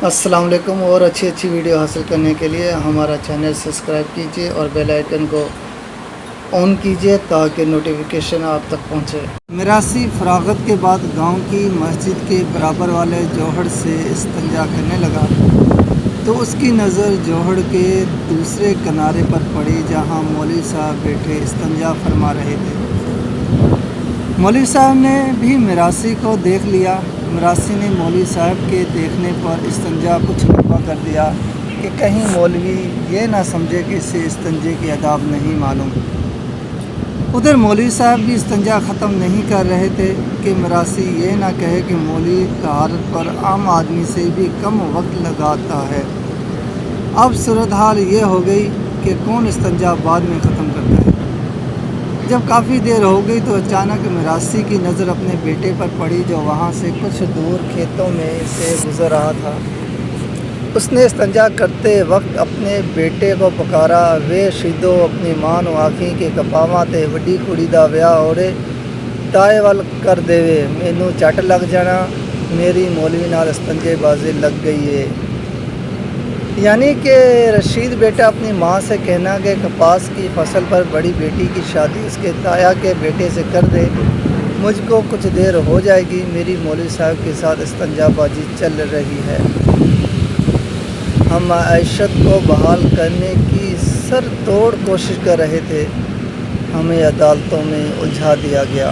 السلام علیکم، اور اچھی ویڈیو حاصل کرنے کے لیے ہمارا چینل سبسکرائب کیجیے اور بیل آئیکن کو آن کیجیے تاکہ نوٹیفیکیشن آپ تک پہنچے۔ میراثی فراغت کے بعد گاؤں کی مسجد کے برابر والے جوہڑ سے استنجا کرنے لگا تو اس کی نظر جوہڑ کے دوسرے کنارے پر پڑی جہاں مولوی صاحب بیٹھے استنجا فرما رہے تھے۔ مولوی صاحب نے بھی میراثی کو دیکھ لیا۔ میراثی نے مولوی صاحب کے دیکھنے پر استنجا کچھ لمبا کر دیا کہ کہیں مولوی یہ نہ سمجھے کہ اسے استنجے کے آداب نہیں معلوم۔ ادھر مولوی صاحب بھی استنجا ختم نہیں کر رہے تھے کہ میراثی یہ نہ کہے کہ مولوی طہارت پر عام آدمی سے بھی کم وقت لگاتا ہے۔ اب صورتحال یہ ہو گئی کہ کون استنجا بعد میں ختم کرتا ہے۔ جب کافی دیر ہو گئی تو اچانک میراثی کی نظر اپنے بیٹے پر پڑی جو وہاں سے کچھ دور کھیتوں میں سے گزر رہا تھا۔ اس نے استنجا کرتے وقت اپنے بیٹے کو پکارا، وے شیدو اپنی ماں نو آکھی کہ کپاواں تے وڈی کڑی دا ویاہ اورے تائے ول کر دیوے، مینوں چٹ لگ جانا، میری مولوی نال استنجے بازی لگ گئی ہے۔ یعنی کہ رشید بیٹا اپنی ماں سے کہنا کہ کپاس کی فصل پر بڑی بیٹی کی شادی اس کے تایا کے بیٹے سے کر دے، مجھ کو کچھ دیر ہو جائے گی، میری مولوی صاحب کے ساتھ استنجا بازی چل رہی ہے۔ ہم معیشت کو بحال کرنے کی سر توڑ کوشش کر رہے تھے، ہمیں عدالتوں میں الجھا دیا گیا۔